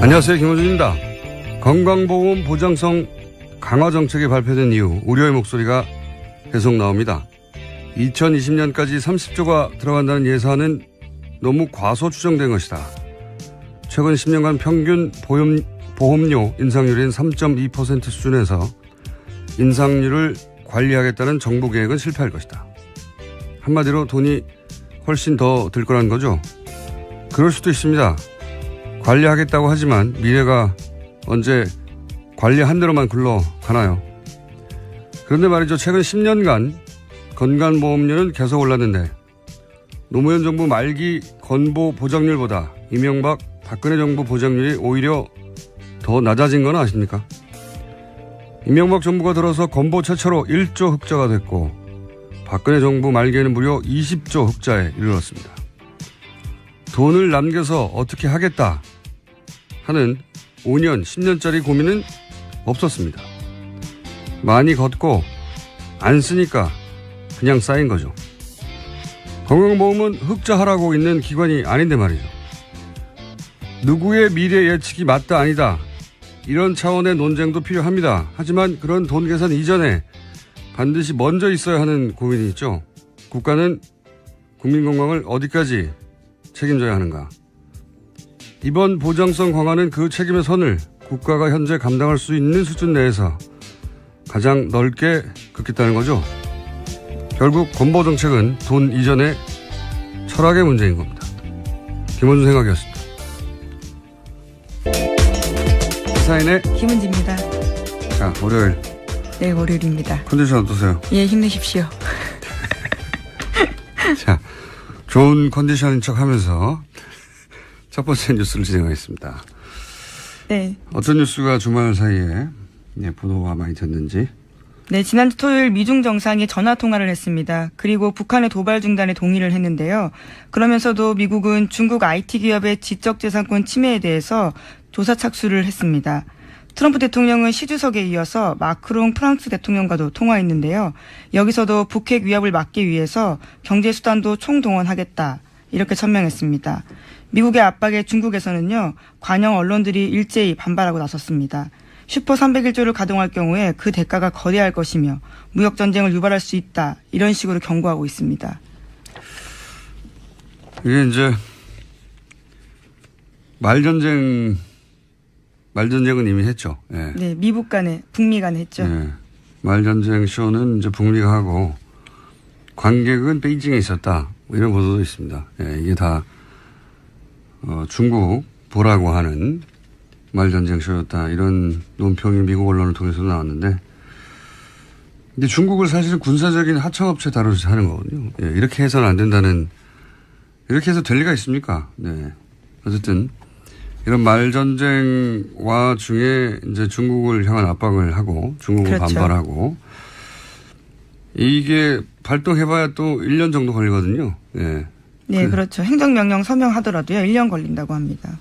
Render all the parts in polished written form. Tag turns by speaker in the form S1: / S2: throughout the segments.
S1: 안녕하세요. 김호준입니다. 건강보험 보장성 강화 정책이 발표된 이후 우려의 목소리가 계속 나옵니다. 2020년까지 30조가 들어간다는 예산은 너무 과소 추정된 것이다. 최근 10년간 평균 보험료 인상률인 3.2% 수준에서 인상률을 관리하겠다는 정부 계획은 실패할 것이다. 한마디로 돈이 훨씬 더 들 거라는 거죠. 그럴 수도 있습니다. 관리하겠다고 하지만 미래가 언제 관리한 대로만 굴러가나요? 그런데 말이죠. 최근 10년간 건강보험료는 계속 올랐는데 노무현 정부 말기 건보 보장률보다 이명박 박근혜 정부 보장률이 오히려 더 낮아진 건 아십니까? 이명박 정부가 들어서 건보 최초로 1조 흑자가 됐고 박근혜 정부 말기에는 무려 20조 흑자에 이르렀습니다. 돈을 남겨서 어떻게 하겠다 하는 5년, 10년짜리 고민은 없었습니다. 많이 걷고 안 쓰니까 그냥 쌓인 거죠. 건강보험은 흑자하라고 있는 기관이 아닌데 말이죠. 누구의 미래 예측이 맞다 아니다 이런 차원의 논쟁도 필요합니다. 하지만 그런 돈 계산 이전에 반드시 먼저 있어야 하는 고민이 있죠. 국가는 국민 건강을 어디까지 책임져야 하는가. 이번 보장성 강화는 그 책임의 선을 국가가 현재 감당할 수 있는 수준 내에서 가장 넓게 긋겠다는 거죠. 결국 건보 정책은 돈 이전의 철학의 문제인 겁니다. 김원준 생각이었습니다. 시사인의
S2: 김은지입니다.
S1: 자, 월요일.
S2: 네, 월요일입니다.
S1: 컨디션 어떠세요?
S2: 예, 힘내십시오.
S1: 자, 좋은 컨디션인 척 하면서 첫 번째 뉴스를 진행하겠습니다.
S2: 네.
S1: 어떤 뉴스가 주말 사이에 보도가 많이 됐는지.
S2: 네, 지난주 토요일 미중 정상이 전화 통화를 했습니다. 그리고 북한의 도발 중단에 동의를 했는데요. 그러면서도 미국은 중국 IT 기업의 지적재산권 침해에 대해서 조사 착수를 했습니다. 트럼프 대통령은 시 주석에 이어서 마크롱 프랑스 대통령과도 통화했는데요. 여기서도 북핵 위협을 막기 위해서 경제수단도 총동원하겠다 이렇게 천명했습니다. 미국의 압박에 중국에서는요. 관영 언론들이 일제히 반발하고 나섰습니다. 슈퍼 301조를 가동할 경우에 그 대가가 거대할 것이며 무역전쟁을 유발할 수 있다. 이런 식으로 경고하고 있습니다.
S1: 이게 이제 말전쟁은 이미 했죠. 예.
S2: 네, 미북 간에, 북미 간에 했죠.
S1: 예. 말전쟁 쇼는 이제 북미가 하고 관객은 베이징에 있었다. 뭐 이런 보도도 있습니다. 예, 이게 다 중국 보라고 하는 말전쟁 쇼였다. 이런 논평이 미국 언론을 통해서 나왔는데 근데 중국을 사실은 군사적인 하청업체 다루듯이 하는 거거든요. 예, 이렇게 해서는 안 된다는 이렇게 해서 될 리가 있습니까? 네. 어쨌든 이런 말전쟁 와중에 이제 중국을 향한 압박을 하고 중국을
S2: 그렇죠.
S1: 반발하고 이게 발동해봐야 또 1년 정도 걸리거든요. 예.
S2: 네, 그렇죠. 행정명령 서명하더라도요. 1년 걸린다고 합니다.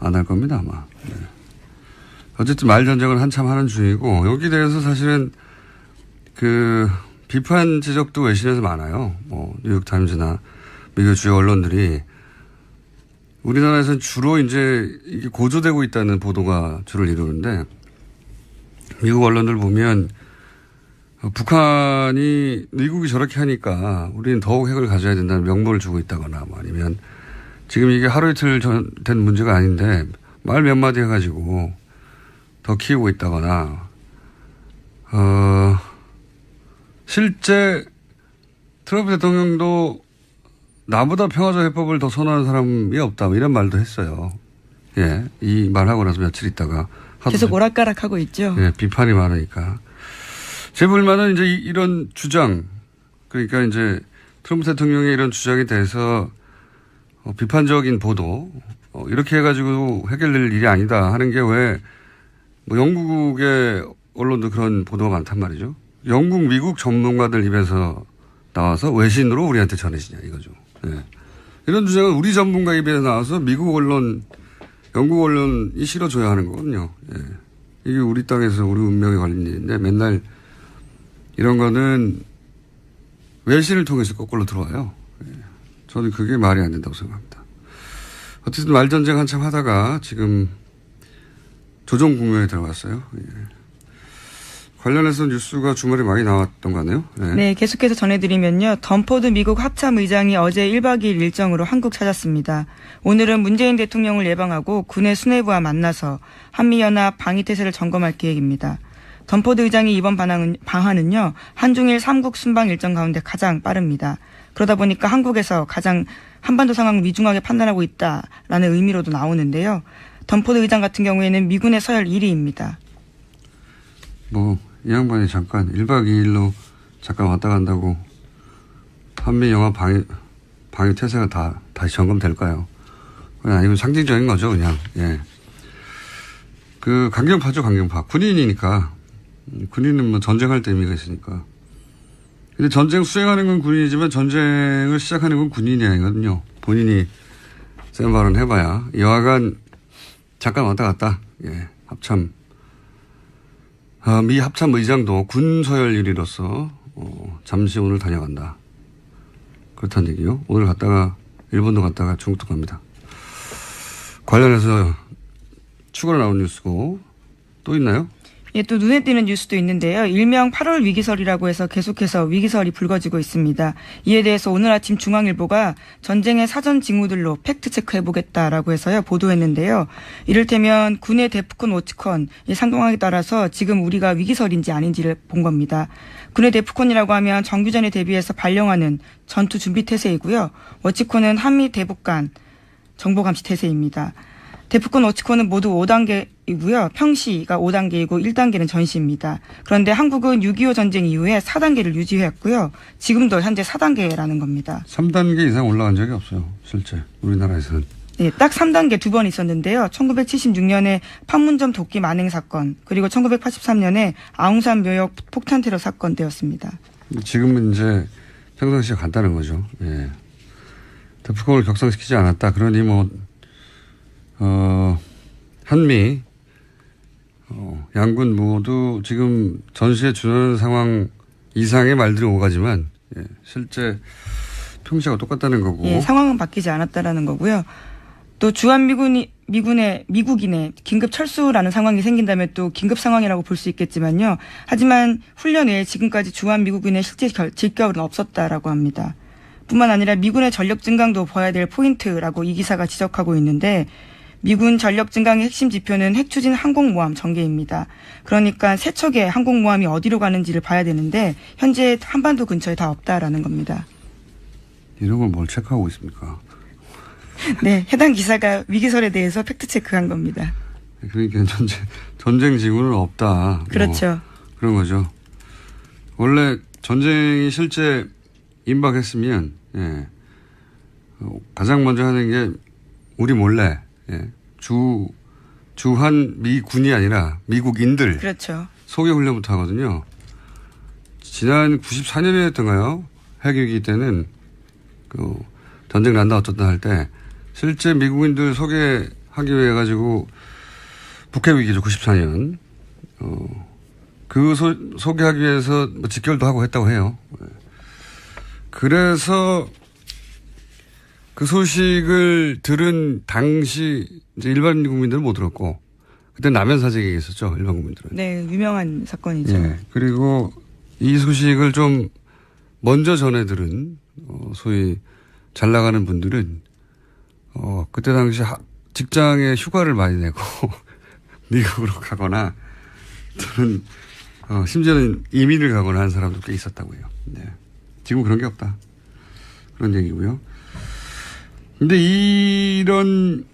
S1: 안 할 겁니다, 아마. 네. 어쨌든 말전쟁을 한참 하는 중이고 여기 대해서 사실은 그 비판 지적도 외신에서 많아요. 뭐 뉴욕타임즈나 미국 주요 언론들이 우리나라에서는 주로 이제 이게 고조되고 있다는 보도가 주를 이루는데 미국 언론들 보면 북한이 미국이 저렇게 하니까 우리는 더욱 핵을 가져야 된다는 명분을 주고 있다거나 뭐 아니면 지금 이게 하루 이틀 된 문제가 아닌데 말 몇 마디 해가지고 더 키우고 있다거나 실제 트럼프 대통령도 나보다 평화적 해법을 더 선호하는 사람이 없다. 뭐 이런 말도 했어요. 예. 이 말하고 나서 며칠 있다가.
S2: 계속 오락가락하고 있죠.
S1: 예. 비판이 많으니까. 제 불만은 이제 이런 주장. 그러니까 이제 트럼프 대통령의 이런 주장에 대해서 비판적인 보도. 이렇게 해가지고 해결될 일이 아니다 하는 게 왜 뭐 영국의 언론도 그런 보도가 많단 말이죠. 영국, 미국 전문가들 입에서 나와서 외신으로 우리한테 전해지냐 이거죠. 예. 이런 주장은 우리 전문가 입에서 나와서 미국 언론, 영국 언론이 실어줘야 하는 거거든요. 예. 이게 우리 땅에서 우리 운명에 걸린 일인데 맨날 이런 거는 외신을 통해서 거꾸로 들어와요. 예. 저는 그게 말이 안 된다고 생각합니다. 어쨌든 말전쟁 한참 하다가 지금 조정 국면에 들어갔어요. 예. 관련해서 뉴스가 주말에 많이 나왔던 거 같네요. 네.
S2: 네, 계속해서 전해드리면요. 덤포드 미국 합참 의장이 어제 1박 2일 일정으로 한국 찾았습니다. 오늘은 문재인 대통령을 예방하고 군의 수뇌부와 만나서 한미연합 방위태세를 점검할 계획입니다. 덤포드 의장이 이번 방한은요. 한중일 3국 순방 일정 가운데 가장 빠릅니다. 그러다 보니까 한국에서 가장 한반도 상황을 위중하게 판단하고 있다라는 의미로도 나오는데요. 덤포드 의장 같은 경우에는 미군의 서열 1위입니다.
S1: 이 양반이 잠깐 1박 2일로 잠깐 왔다 간다고 한미 영화 방위 태세가 다시 점검될까요? 그냥 이건 상징적인 거죠, 그냥. 예. 강경파죠, 강경파. 군인이니까. 군인은 뭐 전쟁할 때 의미가 있으니까. 근데 전쟁 수행하는 건 군인이지만 전쟁을 시작하는 건 군인이 아니거든요. 본인이 센 발언 해봐야. 여하간 잠깐 왔다 갔다. 예. 미 합참 의장도 군 서열 1위로서 잠시 오늘 다녀간다. 그렇다는 얘기요. 오늘 갔다가 일본도 갔다가 중국도 갑니다. 관련해서 추가로 나온 뉴스고 또 있나요?
S2: 예, 또 눈에 띄는 뉴스도 있는데요. 일명 8월 위기설이라고 해서 계속해서 위기설이 불거지고 있습니다. 이에 대해서 오늘 아침 중앙일보가 전쟁의 사전 징후들로 팩트체크해보겠다라고 해서요. 보도했는데요. 이를테면 군의 데프콘 워치콘 이 상동하에 따라서 지금 우리가 위기설인지 아닌지를 본 겁니다. 군의 데프콘이라고 하면 정규전에 대비해서 발령하는 전투 준비 태세이고요. 워치콘은 한미 대북 간 정보감시 태세입니다. 데프콘 워치콘은 모두 5단계이고요. 평시가 5단계이고 1단계는 전시입니다. 그런데 한국은 6.25 전쟁 이후에 4단계를 유지했고요. 지금도 현재 4단계라는 겁니다.
S1: 3단계 이상 올라간 적이 없어요. 실제 우리나라에서는.
S2: 네, 딱 3단계 2번 있었는데요. 1976년에 판문점 도끼 만행 사건, 그리고 1983년에 아웅산 묘역 폭탄 테러 사건 때였습니다.
S1: 지금은 이제 평상시에 간다는 거죠. 예. 데프콘을 격상시키지 않았다. 그러니 한미 양군 모두 지금 전시에 준하는 상황 이상의 말들이 오가지만 실제 평시하고 똑같다는 거고.
S2: 예, 상황은 바뀌지 않았다라는 거고요. 또 주한미군의 미국인의 긴급 철수라는 상황이 생긴다면 또 긴급 상황이라고 볼 수 있겠지만요. 하지만 훈련 외에 지금까지 주한미국인의 실제 질격은 없었다라고 합니다. 뿐만 아니라 미군의 전력 증강도 봐야 될 포인트라고 이 기사가 지적하고 있는데 미군 전력 증강의 핵심 지표는 핵추진 항공모함 전개입니다. 그러니까 세 척의 항공모함이 어디로 가는지를 봐야 되는데 현재 한반도 근처에 다 없다라는 겁니다.
S1: 이런 걸 뭘 체크하고 있습니까?
S2: 네, 해당 기사가 위기설에 대해서 팩트체크한 겁니다.
S1: 그러니까 전쟁 징후는 없다.
S2: 그렇죠.
S1: 그런 거죠. 원래 전쟁이 실제 임박했으면 가장 먼저 하는 게 우리 몰래 주한 미군이 아니라 미국인들
S2: 그렇죠.
S1: 소개 훈련부터 하거든요. 지난 94년이었던가요? 핵위기 때는 전쟁 난다 어쩌다 할 때 실제 미국인들 소개하기 위해 가지고 북핵 위기죠. 94년. 소개하기 위해서 직결도 하고 했다고 해요. 그래서 그 소식을 들은 당시 이제 일반 국민들은 못 들었고 그때 남한 사재기가 있었죠. 일반 국민들은.
S2: 네, 유명한 사건이죠.
S1: 예. 그리고 이 소식을 좀 먼저 전해 들은 소위 잘 나가는 분들은 그때 당시 직장에 휴가를 많이 내고 미국으로 가거나 또는 심지어는 이민을 가거나 한 사람도 꽤 있었다고 해요. 네. 지금 그런 게 없다. 그런 얘기고요. 근데 이런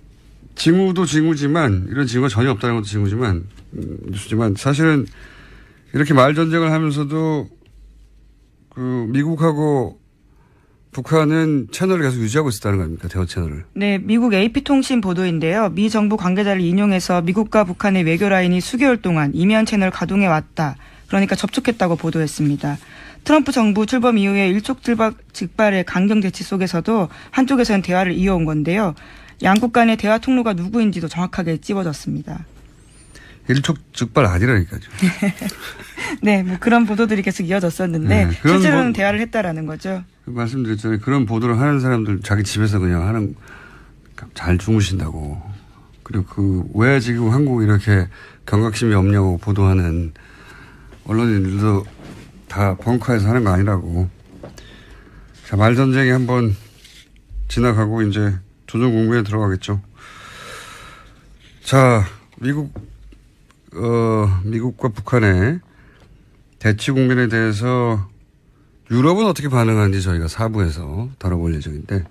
S1: 징후도 징후지만 이런 징후가 전혀 없다는 것도 징후지만 뉴스지만 사실은 이렇게 말 전쟁을 하면서도 미국하고 북한은 채널을 계속 유지하고 있었다는 거 아닙니까? 대화 채널을.
S2: 네, 미국 AP통신 보도인데요. 미 정부 관계자를 인용해서 미국과 북한의 외교 라인이 수개월 동안 이면 채널 가동해 왔다. 그러니까 접촉했다고 보도했습니다. 트럼프 정부 출범 이후에 일촉즉발의 강경 대치 속에서도 한쪽에서는 대화를 이어온 건데요. 양국 간의 대화 통로가 누구인지도 정확하게 찝어졌습니다.
S1: 일촉즉발 아니라니까요.
S2: 네, 뭐 그런 보도들이 계속 이어졌었는데
S1: 네,
S2: 실제로는 대화를 했다라는 거죠.
S1: 말씀드렸잖아요. 그런 보도를 하는 사람들 자기 집에서 그냥 잘 주무신다고 그리고 왜 지금 한국 이렇게 경각심이 없냐고 보도하는 언론인들도 다 벙커에서 하는 거 아니라고. 자, 말전쟁이 한번 지나가고 이제 조정국면에 들어가겠죠. 자, 미국과 북한의 대치 국면에 대해서 유럽은 어떻게 반응하는지 저희가 4부에서 다뤄볼 예정인데,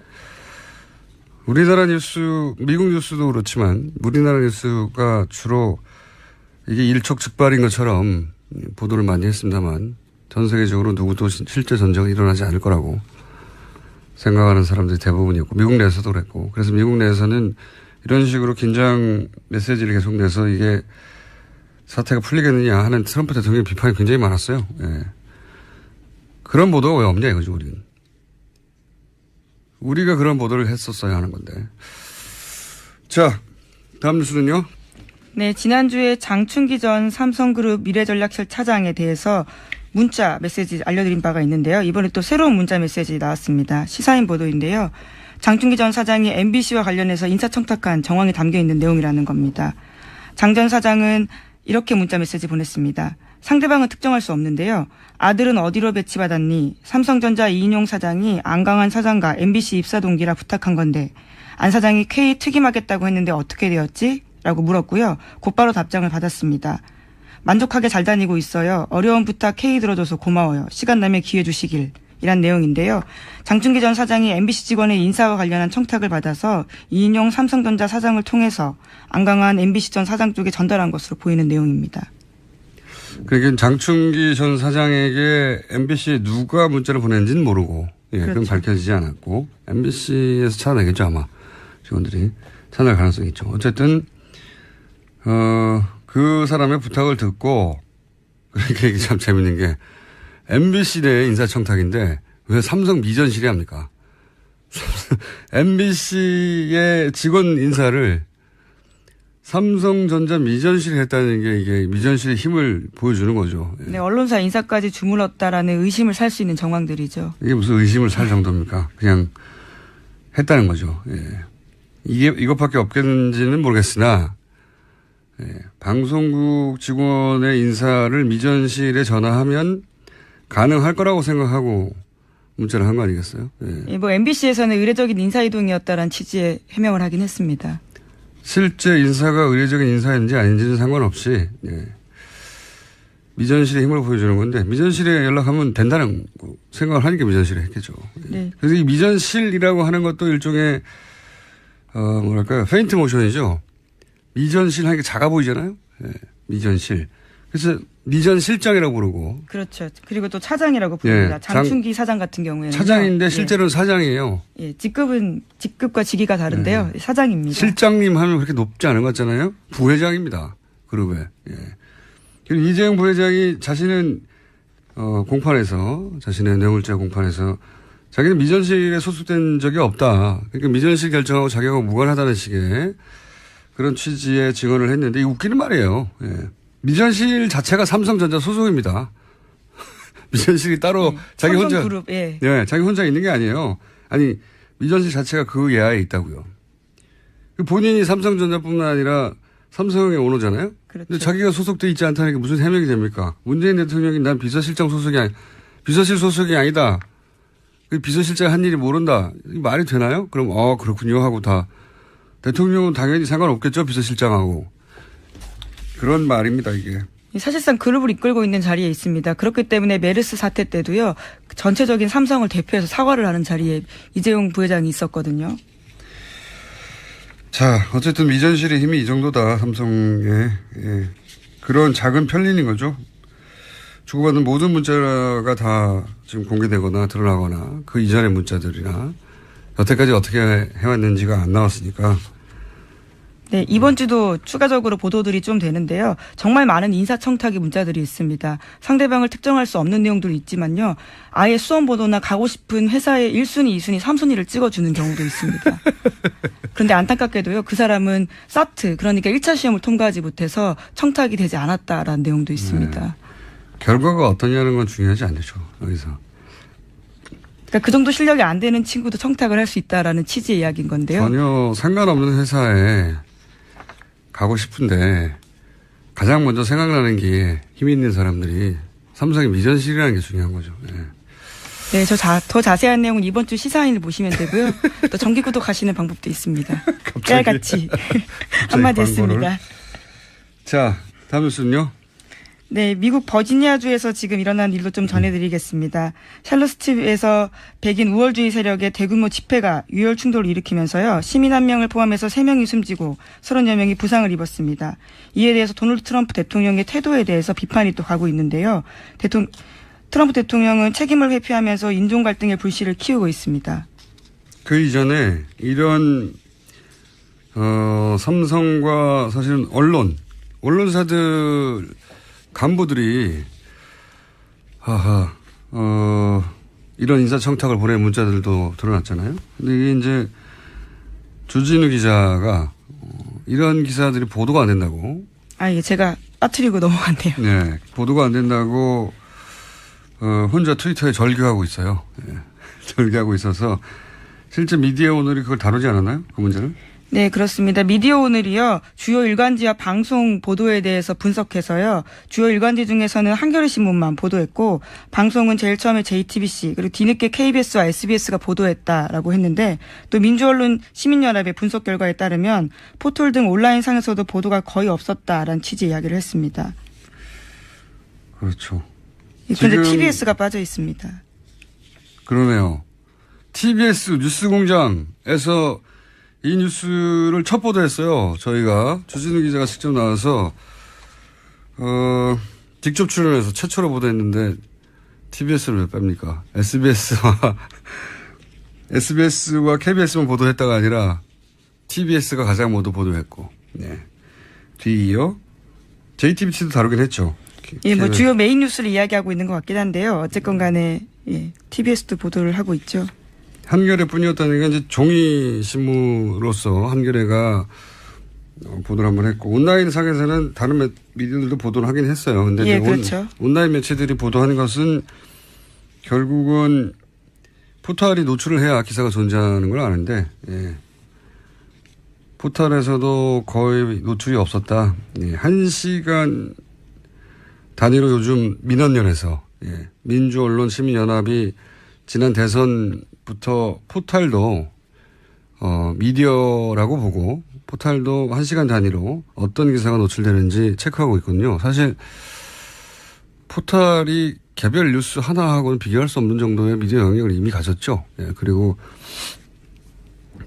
S1: 우리나라 뉴스, 미국 뉴스도 그렇지만 우리나라 뉴스가 주로 이게 일촉즉발인 것처럼 보도를 많이 했습니다만 전 세계적으로 누구도 실제 전쟁은 일어나지 않을 거라고 생각하는 사람들이 대부분이었고, 미국 내에서도 그랬고, 그래서 미국 내에서는 이런 식으로 긴장 메시지를 계속 내서 이게 사태가 풀리겠느냐 하는 트럼프 대통령의 비판이 굉장히 많았어요. 예. 그런 보도가 왜 없냐 이거죠, 우리는. 우리가 그런 보도를 했었어야 하는 건데. 자, 다음 뉴스는요.
S2: 네, 지난주에 장충기 전 삼성그룹 미래전략실 차장에 대해서 문자 메시지 알려드린 바가 있는데요. 이번에 또 새로운 문자 메시지 나왔습니다. 시사인 보도인데요. 장충기 전 사장이 MBC와 관련해서 인사청탁한 정황이 담겨있는 내용이라는 겁니다. 장 전 사장은 이렇게 문자 메시지 보냈습니다. 상대방은 특정할 수 없는데요. 아들은 어디로 배치받았니? 삼성전자 이인용 사장이 안강한 사장과 MBC 입사 동기라 부탁한 건데 안 사장이 K 특임하겠다고 했는데 어떻게 되었지? 라고 물었고요. 곧바로 답장을 받았습니다. 만족하게 잘 다니고 있어요. 어려운 부탁 K 들어줘서 고마워요. 시간 나면 기회 주시길. 이란 내용인데요. 장충기 전 사장이 MBC 직원의 인사와 관련한 청탁을 받아서 이인용 삼성전자 사장을 통해서 안강한 MBC 전 사장 쪽에 전달한 것으로 보이는 내용입니다.
S1: 그러니까 장충기 전 사장에게 MBC에 누가 문자를 보냈는지는 모르고, 예, 그건
S2: 그렇죠.
S1: 밝혀지지 않았고, MBC에서 찾아내겠죠, 아마. 직원들이. 찾아낼 가능성이 있죠. 어쨌든, 그 사람의 부탁을 듣고, 그러니까 이게 참 재밌는 게, MBC 내 인사청탁인데, 왜 삼성 미전실이 합니까? MBC의 직원 인사를 삼성전자 미전실이 했다는 게 이게 미전실의 힘을 보여주는 거죠. 예.
S2: 네, 언론사 인사까지 주물렀다라는 의심을 살 수 있는 정황들이죠.
S1: 이게 무슨 의심을 살 정도입니까? 그냥 했다는 거죠. 예. 이것밖에 없겠는지는 모르겠으나, 예. 방송국 직원의 인사를 미전실에 전화하면 가능할 거라고 생각하고 문자를 한 거 아니겠어요? 예.
S2: 예, 뭐 MBC에서는 의례적인 인사이동이었다라는 취지의 해명을 하긴 했습니다.
S1: 실제 인사가 의례적인 인사인지 아닌지는 상관없이, 예. 미전실의 힘을 보여주는 건데, 미전실에 연락하면 된다는 생각을 하니까 미전실에 했겠죠. 예.
S2: 네.
S1: 그래서 이 미전실이라고 하는 것도 일종의, 뭐랄까요, 페인트 모션이죠. 미전실 하니까 작아 보이잖아요. 예. 미전실. 그래서 미전실장이라고 부르고.
S2: 그렇죠. 그리고 또 차장이라고 부릅니다.
S1: 예,
S2: 장충기 사장 같은 경우에는
S1: 차장인데 실제로는 사장이에요.
S2: 예, 직급과 직위가 다른데요. 사장입니다.
S1: 실장님 하면 그렇게 높지 않은 것 같잖아요. 부회장입니다. 그룹에. 예. 그리고 이재용 부회장이 자신은 공판에서, 자신의 뇌물죄 공판에서 자기는 미전실에 소속된 적이 없다. 그러니까 미전실 결정하고 자기하고 무관하다는 식의 그런 취지의 증언을 했는데, 이게 웃기는 말이에요. 예. 미전실 자체가 삼성전자 소속입니다. 미전실이 따로 자기 혼자,
S2: 그룹, 예.
S1: 네, 자기 혼자 있는 게 아니에요. 아니, 미전실 자체가 그 예하에 있다고요. 본인이 삼성전자뿐만 아니라 삼성의 오너잖아요.
S2: 그렇죠.
S1: 근데 자기가 소속돼 있지 않다는 게 무슨 해명이 됩니까? 문재인 대통령이 난 비서실장 비서실 소속이 아니다. 비서실장 한 일이 모른다. 이게 말이 되나요? 그럼 그렇군요 하고 다 대통령은 당연히 상관없겠죠, 비서실장하고. 그런 말입니다, 이게.
S2: 사실상 그룹을 이끌고 있는 자리에 있습니다. 그렇기 때문에 메르스 사태 때도요. 전체적인 삼성을 대표해서 사과를 하는 자리에 이재용 부회장이 있었거든요.
S1: 자, 어쨌든 미전실의 힘이 이 정도다, 삼성의. 예. 그런 작은 편린인 거죠. 주고받은 모든 문자가 다 지금 공개되거나 드러나거나 그 이전의 문자들이나 여태까지 어떻게 해왔는지가 안 나왔으니까.
S2: 네, 이번 주도 추가적으로 보도들이 좀 되는데요. 정말 많은 인사청탁의 문자들이 있습니다. 상대방을 특정할 수 없는 내용도 있지만요. 아예 수험 보도나 가고 싶은 회사의 1순위, 2순위, 3순위를 찍어주는 경우도 있습니다. 그런데 안타깝게도요. 그 사람은 사트, 그러니까 1차 시험을 통과하지 못해서 청탁이 되지 않았다라는 내용도 있습니다.
S1: 네. 결과가 어떠냐는 건 중요하지 않죠, 여기서.
S2: 그러니까 그 정도 실력이 안 되는 친구도 청탁을 할 수 있다라는 취지의 이야기인 건데요.
S1: 전혀 상관없는 회사에 가고 싶은데 가장 먼저 생각나는 게 힘 있는 사람들이 삼성의 미전실이라는 게 중요한 거죠. 예.
S2: 네, 더 자세한 내용은 이번 주 시사인을 보시면 되고요. 또 정기 구독하시는 방법도 있습니다. 깨알같이 한마디 했습니다.
S1: 자, 다음 뉴스는요.
S2: 네, 미국 버지니아주에서 지금 일어난 일도 좀 전해드리겠습니다. 샬럿스트에서 백인 우월주의 세력의 대규모 집회가 유혈 충돌을 일으키면서요. 시민 1명을 포함해서 3명이 숨지고 30여 명이 부상을 입었습니다. 이에 대해서 도널드 트럼프 대통령의 태도에 대해서 비판이 또 가고 있는데요. 트럼프 대통령은 책임을 회피하면서 인종 갈등의 불씨를 키우고 있습니다.
S1: 그 이전에 이런 삼성과 사실은 언론사들 간부들이 이런 인사청탁을 보낸 문자들도 드러났잖아요. 근데 이게 이제 주진우 기자가 이런 기사들이 보도가 안 된다고.
S2: 이게 제가 빠뜨리고 넘어갔네요.
S1: 네, 보도가 안 된다고 혼자 트위터에 절규하고 있어요. 네, 절규하고 있어서 실제 미디어 오늘이 그걸 다루지 않았나요? 그 문제를?
S2: 네, 그렇습니다. 미디어 오늘이요. 주요 일간지와 방송 보도에 대해서 분석해서요. 주요 일간지 중에서는 한겨레 신문만 보도했고 방송은 제일 처음에 JTBC 그리고 뒤늦게 KBS와 SBS가 보도했다라고 했는데 또 민주언론 시민연합의 분석 결과에 따르면 포털 등 온라인상에서도 보도가 거의 없었다라는 취지의 이야기를 했습니다.
S1: 그렇죠.
S2: 그런데 TBS가 빠져 있습니다.
S1: 그러네요. TBS 뉴스공장에서 이 뉴스를 첫 보도했어요. 저희가 주진우 기자가 직접 나와서 직접 출연해서 최초로 보도했는데 TBS를 왜 뺍니까? SBS와 KBS만 보도했다가 아니라 TBS가 가장 먼저 보도했고, 네. 뒤이어 JTBC도 다루긴 했죠.
S2: 예, 뭐 주요 메인 뉴스를 이야기하고 있는 것 같긴 한데요. 어쨌건 간에 예, TBS도 보도를 하고 있죠.
S1: 한겨레 뿐이었다는 게 이제 종이신문으로서 한겨레가 보도를 한번 했고 온라인 상에서는 다른 미디어들도 보도를 하긴 했어요. 근데
S2: 예, 그렇죠.
S1: 온라인 매체들이 보도하는 것은 결국은 포털이 노출을 해야 기사가 존재하는 걸 아는데 예. 포털에서도 거의 노출이 없었다. 예. 1시간 단위로 요즘 민원연에서 예. 민주언론 시민연합이 지난 대선부터 포털도 미디어라고 보고 포털도 1시간 단위로 어떤 기사가 노출되는지 체크하고 있거든요. 사실 포털이 개별 뉴스 하나하고는 비교할 수 없는 정도의 미디어 영역을 이미 가졌죠. 예, 그리고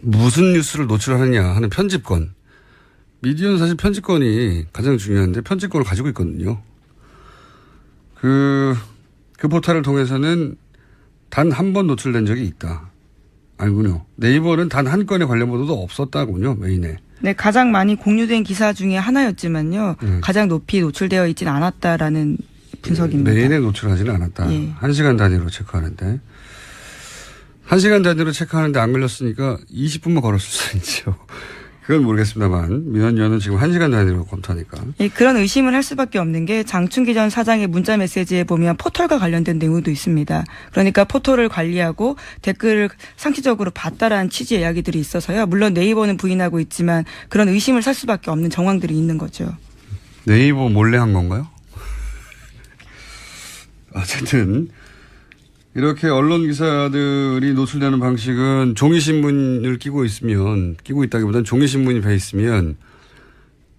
S1: 무슨 뉴스를 노출하느냐 하는 편집권. 미디어는 사실 편집권이 가장 중요한데 편집권을 가지고 있거든요. 그 포털을 통해서는 단 한 번 노출된 적이 있다. 알군요. 네이버는 단 한 건의 관련 보도도 없었다군요. 메인에.
S2: 네, 가장 많이 공유된 기사 중에 하나였지만요. 가장 높이 노출되어 있지는 않았다라는 분석입니다.
S1: 메인에 노출하지는 않았다.
S2: 예.
S1: 1시간 단위로 체크하는데. 1시간 단위로 체크하는데 안 걸렸으니까 20분만 걸었을 수 있죠. 그건 모르겠습니다만 민원연은 지금 1시간 단위로 검토하니까.
S2: 예, 그런 의심을 할 수밖에 없는 게 장충기 전 사장의 문자 메시지에 보면 포털과 관련된 내용도 있습니다. 그러니까 포털을 관리하고 댓글을 상시적으로 봤다라는 취지의 이야기들이 있어서요. 물론 네이버는 부인하고 있지만 그런 의심을 살 수밖에 없는 정황들이 있는 거죠.
S1: 네이버 몰래 한 건가요? 어쨌든 이렇게 언론 기사들이 노출되는 방식은 종이신문을 끼고 있다기보다는 종이신문이 배 있으면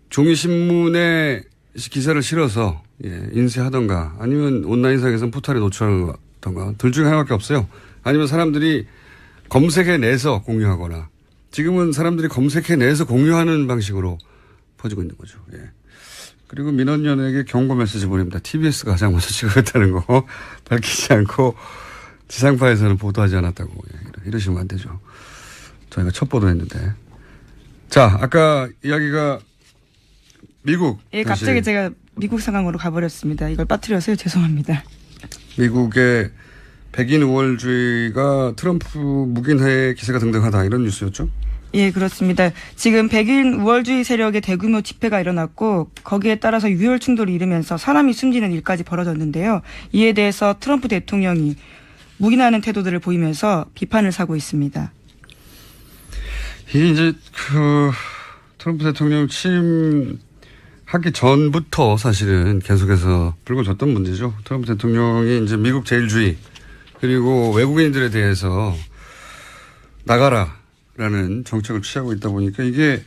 S1: 종이신문에 기사를 실어서 인쇄하던가 아니면 온라인상에서는 포털에 노출하던가 둘 중에 하나밖에 없어요. 아니면 사람들이 검색해내서 공유하거나 지금은 사람들이 검색해내서 공유하는 방식으로 퍼지고 있는 거죠. 예. 그리고 민원연에게 경고 메시지 보냅니다. TBS가 가장 먼저 취급했다는 거 밝히지 않고 지상파에서는 보도하지 않았다고 이러시면 안 되죠. 저희가 첫 보도했는데. 자, 아까 이야기가 미국.
S2: 예, 갑자기 제가 미국 상황으로 가버렸습니다. 이걸 빠뜨려서요. 죄송합니다.
S1: 미국의 백인 우월주의가 트럼프 묵인해 기세가 등등하다 이런 뉴스였죠?
S2: 예, 그렇습니다. 지금 백인 우월주의 세력의 대규모 집회가 일어났고 거기에 따라서 유혈 충돌이 일으면서 사람이 숨지는 일까지 벌어졌는데요. 이에 대해서 트럼프 대통령이 묵인하는 태도들을 보이면서 비판을 사고 있습니다.
S1: 이게 이제 트럼프 대통령 취임하기 전부터 사실은 계속해서 불거졌던 문제죠. 트럼프 대통령이 이제 미국 제일주의 그리고 외국인들에 대해서 나가라라는 정책을 취하고 있다 보니까 이게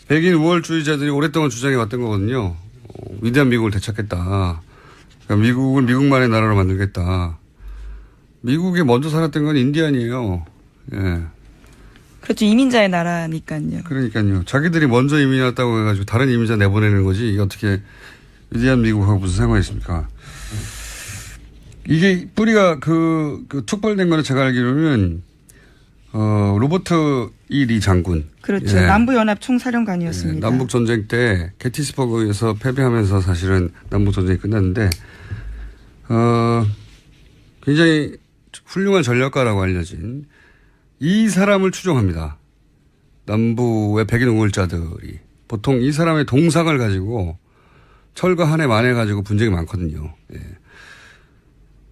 S1: 백인 우월주의자들이 오랫동안 주장해 왔던 거거든요. 위대한 미국을 되찾겠다. 그러니까 미국을 미국만의 나라로 만들겠다. 미국에 먼저 살았던 건 인디안이에요. 예.
S2: 그렇죠. 이민자의 나라니까요.
S1: 그러니까요. 자기들이 먼저 이민 왔다고 해가지고 다른 이민자 내보내는 거지. 이게 어떻게 위대한 미국하고 무슨 상관이 있습니까? 이게 뿌리가 그 촉발된 거는 제가 알기로는 로버트 E. 리 장군.
S2: 그렇죠.
S1: 예.
S2: 남부연합 총사령관이었습니다.
S1: 예. 남북전쟁 때 게티스버그에서 패배하면서 사실은 남북전쟁이 끝났는데 굉장히 훌륭한 전략가라고 알려진 이 사람을 추종합니다. 남부의 백인 우월자들이. 보통 이 사람의 동상을 가지고 철과 한해 만해 가지고 분쟁이 많거든요. 예.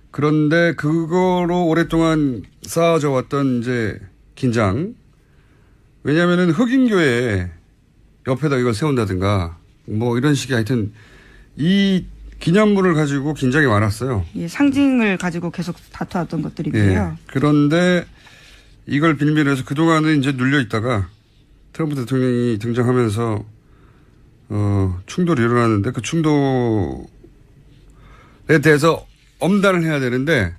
S1: 그런데 그거로 오랫동안 쌓아져 왔던 이제 긴장. 왜냐면은 흑인교회 옆에다 이걸 세운다든가 뭐 이런 식의 하여튼 이 기념물을 가지고 긴장이 많았어요.
S2: 예, 상징을 가지고 계속 다투었던 것들이고요.
S1: 예. 그런데 이걸 빌미로 해서 그동안은 이제 눌려 있다가 트럼프 대통령이 등장하면서 충돌이 일어났는데 그 충돌에 대해서 엄단을 해야 되는데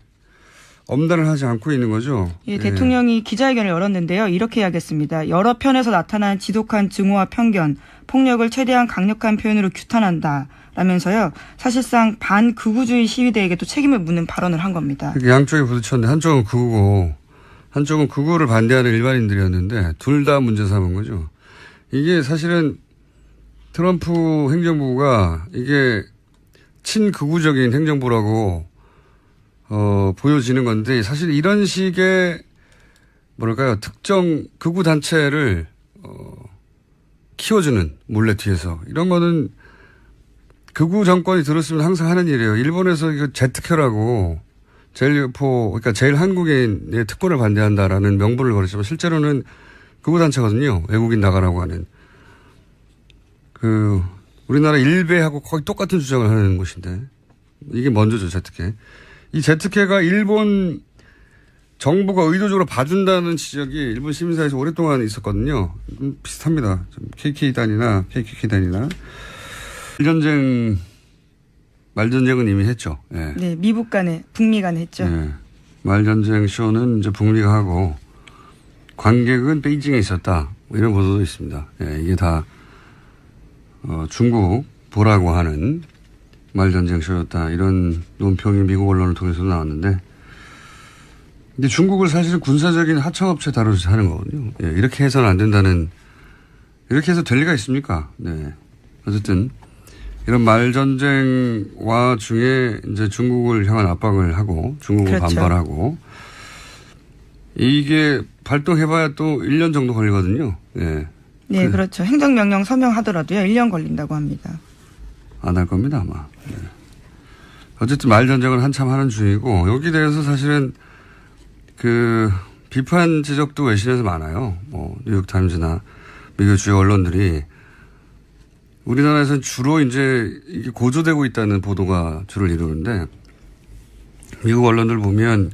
S1: 엄단을 하지 않고 있는 거죠.
S2: 예, 대통령이 기자회견을 열었는데요. 이렇게 이야기했습니다. 여러 편에서 나타난 지독한 증오와 편견, 폭력을 최대한 강력한 표현으로 규탄한다. 라면서요. 사실상 반극우주의 시위대에게도 책임을 묻는 발언을 한 겁니다.
S1: 양쪽에 부딪혔는데 한쪽은 극우고 한쪽은 극우를 반대하는 일반인들이었는데 둘 다 문제 삼은 거죠. 이게 사실은 트럼프 행정부가 이게 친극우적인 행정부라고 보여지는 건데 사실 이런 식의 뭐랄까요 특정 극우 단체를 키워주는 몰래 뒤에서 이런 거는 극우 정권이 들었으면 항상 하는 일이에요. 일본에서 이거 제특혜라고 그러니까 제일 한국인의 특권을 반대한다라는 명분을 걸었지만 실제로는 극우 단체거든요. 외국인 나가라고 하는. 우리나라 일베하고 거의 똑같은 주장을 하는 곳인데 이게 먼저죠, 제특혜. 이 제특혜가 일본 정부가 의도적으로 봐준다는 지적이 일본 시민사회에서 오랫동안 있었거든요. 비슷합니다. KK단이나 KKK단이나. 말전쟁은 이미 했죠. 예.
S2: 네, 미국 간에, 북미 간에 했죠.
S1: 예. 말전쟁 쇼는 이제 북미가 하고 관객은 베이징에 있었다. 뭐 이런 보도도 있습니다. 예, 이게 다 중국 보라고 하는 말전쟁 쇼였다. 이런 논평이 미국 언론을 통해서 나왔는데 근데 중국을 사실은 군사적인 하청업체 다루듯이 하는 거거든요. 예, 이렇게 해서는 안 된다는 이렇게 해서 될 리가 있습니까? 네. 어쨌든 이런 말전쟁 와중에 이제 중국을 향한 압박을 하고 중국을
S2: 그렇죠.
S1: 반발하고 이게 발동해봐야 또 1년 정도 걸리거든요. 예.
S2: 네, 그렇죠. 행정명령 서명하더라도요. 1년 걸린다고 합니다.
S1: 안 할 겁니다, 아마. 네. 어쨌든 말전쟁을 한참 하는 중이고 여기 대해서 사실은 비판 지적도 외신에서 많아요. 뭐 뉴욕타임즈나 미국 주요 언론들이 우리나라에서는 주로 이제 이게 고조되고 있다는 보도가 주를 이루는데 미국 언론들 보면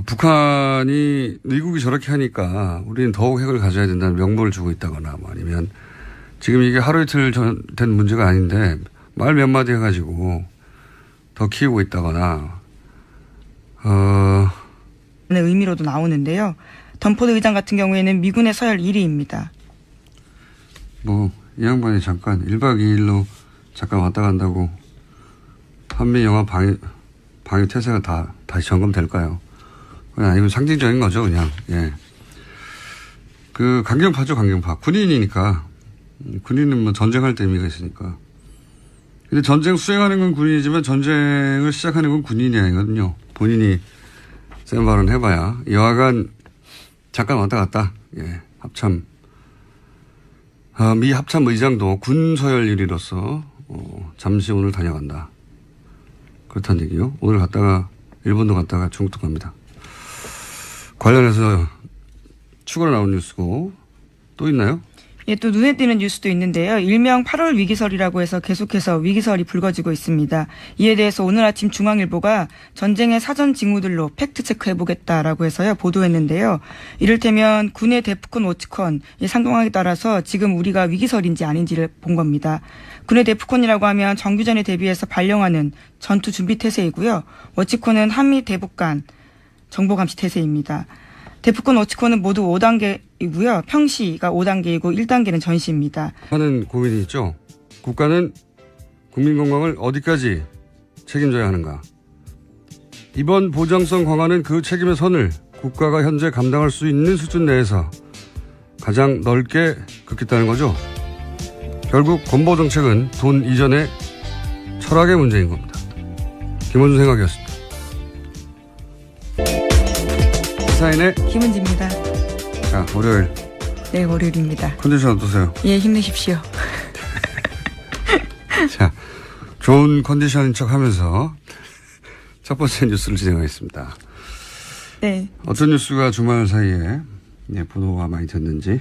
S1: 북한이 미국이 저렇게 하니까 우리는 더욱 핵을 가져야 된다는 명분을 주고 있다거나 뭐 아니면 지금 이게 하루 이틀 된 문제가 아닌데 말 몇 마디 해가지고 더 키우고 있다거나
S2: 의미로도 나오는데요. 덤포드 의장 같은 경우에는 미군의 서열 1위입니다.
S1: 이 양반이 잠깐 1박 2일로 잠깐 왔다 간다고 한미 영화 방위 태세가 다시 점검될까요? 그냥 이건 상징적인 거죠, 그냥. 예. 강경파죠, 강경파. 군인이니까. 군인은 뭐 전쟁할 때 의미가 있으니까. 근데 전쟁 수행하는 건 군인이지만 전쟁을 시작하는 건 군인이 아니거든요. 본인이 센 발언 해봐야. 여하간 잠깐 왔다 갔다. 예. 합참. 미 합참 의장도 군 서열 1위로서 잠시 오늘 다녀간다. 그렇다는 얘기요. 오늘 갔다가 일본도 갔다가 중국도 갑니다. 관련해서 추가로 나온 뉴스고 또 있나요?
S2: 예, 또 눈에 띄는 뉴스도 있는데요. 일명 8월 위기설이라고 해서 계속해서 위기설이 불거지고 있습니다. 이에 대해서 오늘 아침 중앙일보가 전쟁의 사전 징후들로 팩트체크해보겠다라고 해서요 보도했는데요. 이를테면 군의 데프콘 워치콘 상동하에 따라서 지금 우리가 위기설인지 아닌지를 본 겁니다. 군의 데프콘이라고 하면 정규전에 대비해서 발령하는 전투 준비 태세이고요. 워치콘은 한미 대북 간 정보 감시 태세입니다. 데프콘 워치콘은 모두 5단계이고요. 평시가 5단계이고 1단계는 전시입니다.
S1: 하는 고민이 있죠. 국가는 국민 건강을 어디까지 책임져야 하는가. 이번 보장성 강화는 그 책임의 선을 국가가 현재 감당할 수 있는 수준 내에서 가장 넓게 긋겠다는 거죠. 결국 건보정책은 돈 이전의 철학의 문제인 겁니다. 김원준 생각이었습니다. 시사인의
S2: 김은지입니다.
S1: 자, 월요일.
S2: 네, 월요일입니다.
S1: 컨디션 어떠세요?
S2: 예, 힘내십시오.
S1: 자, 좋은 컨디션인 척 하면서 첫 번째 뉴스를 진행하겠습니다.
S2: 네.
S1: 어떤 뉴스가 주말 사이에 보도가 많이 됐는지.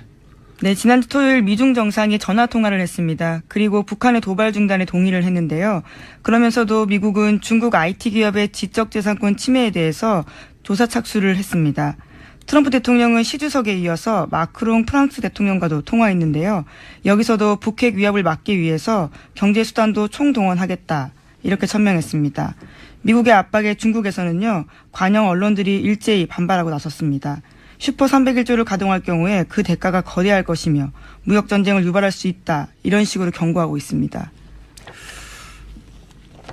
S2: 네, 지난주 토요일 미중 정상이 전화 통화를 했습니다. 그리고 북한의 도발 중단에 동의를 했는데요. 그러면서도 미국은 중국 IT 기업의 지적재산권 침해에 대해서 조사 착수를 했습니다. 트럼프 대통령은 시 주석에 이어서 마크롱 프랑스 대통령과도 통화했는데요. 여기서도 북핵 위협을 막기 위해서 경제수단도 총동원하겠다 이렇게 천명했습니다. 미국의 압박에 중국에서는요. 관영 언론들이 일제히 반발하고 나섰습니다. 슈퍼 301조를 가동할 경우에 그 대가가 거대할 것이며 무역전쟁을 유발할 수 있다. 이런 식으로 경고하고 있습니다.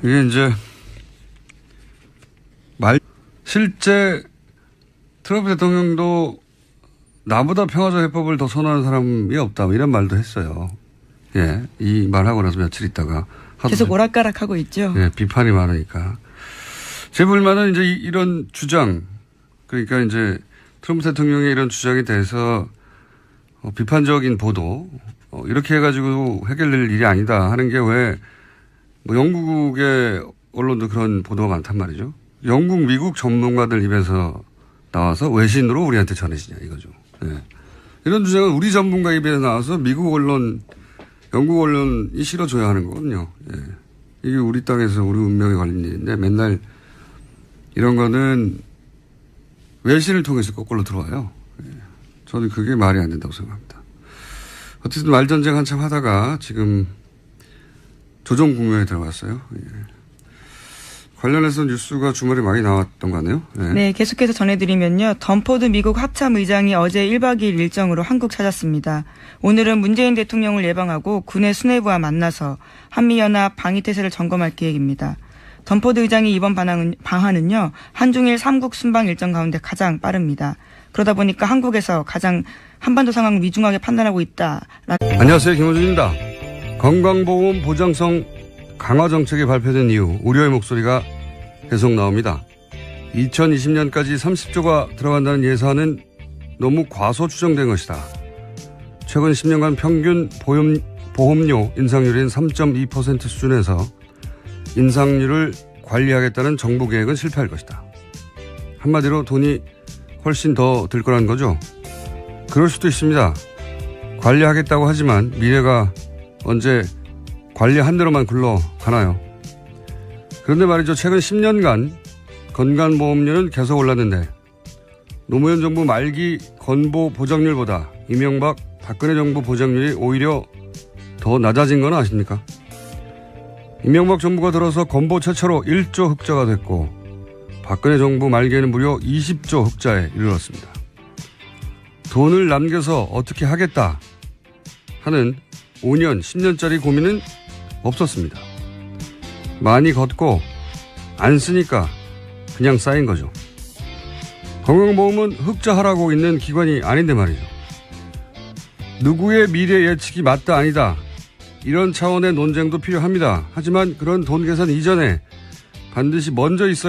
S1: 이게 이제 실제 트럼프 대통령도 나보다 평화적 해법을 더 선호하는 사람이 없다. 이런 말도 했어요. 예. 이 말하고 나서 며칠 있다가.
S2: 계속 오락가락하고 있죠.
S1: 예. 비판이 많으니까. 제 불만은 이제 이런 주장. 그러니까 이제 트럼프 대통령의 이런 주장에 대해서 비판적인 보도. 이렇게 해가지고 해결될 일이 아니다 하는 게 왜 뭐 영국의 언론도 그런 보도가 많단 말이죠. 영국, 미국 전문가들 입에서 나와서 외신으로 우리한테 전해지냐 이거죠. 예. 이런 주장은 우리 전문가 입에서 나와서 미국 언론, 영국 언론이 실어줘야 하는 거거든요. 예. 이게 우리 땅에서 우리 운명에 걸린 일인데 맨날 이런 거는 외신을 통해서 거꾸로 들어와요. 예. 저는 그게 말이 안 된다고 생각합니다. 어쨌든 말전쟁 한참 하다가 지금 조정국면에 들어갔어요. 예. 관련해서 뉴스가 주말에 많이 나왔던 거 같네요. 네.
S2: 네, 계속해서 전해드리면요. 덤포드 미국 합참 의장이 어제 1박 2일 일정으로 한국 찾았습니다. 오늘은 문재인 대통령을 예방하고 군의 수뇌부와 만나서 한미연합 방위태세를 점검할 계획입니다. 덤포드 의장이 이번 방한은요. 한중일 3국 순방 일정 가운데 가장 빠릅니다. 그러다 보니까 한국에서 가장 한반도 상황을 위중하게 판단하고 있다.
S1: 안녕하세요. 김호준입니다. 건강보험 보장성 강화 정책이 발표된 이후 우려의 목소리가 계속 나옵니다. 2020년까지 30조가 들어간다는 예산은 너무 과소 추정된 것이다. 최근 10년간 평균 보험료 인상률인 3.2% 수준에서 인상률을 관리하겠다는 정부 계획은 실패할 것이다. 한마디로 돈이 훨씬 더 들 거라는 거죠. 그럴 수도 있습니다. 관리하겠다고 하지만 미래가 언제 관리한 대로만 굴러가나요? 그런데 말이죠. 최근 10년간 건강보험료는 계속 올랐는데 노무현 정부 말기 건보 보장률보다 이명박 박근혜 정부 보장률이 오히려 더 낮아진 건 아십니까? 이명박 정부가 들어서 건보 최초로 1조 흑자가 됐고 박근혜 정부 말기에는 무려 20조 흑자에 이르렀습니다. 돈을 남겨서 어떻게 하겠다 하는 5년, 10년짜리 고민은 없었습니다. 많이 걷고 안 쓰니까 그냥 쌓인 거죠. 건강보험은 흑자하라고 있는 기관이 아닌데 말이죠. 누구의 미래 예측이 맞다 아니다 이런 차원의 논쟁도 필요합니다. 하지만 그런 돈 계산 이전에 반드시 먼저 있어야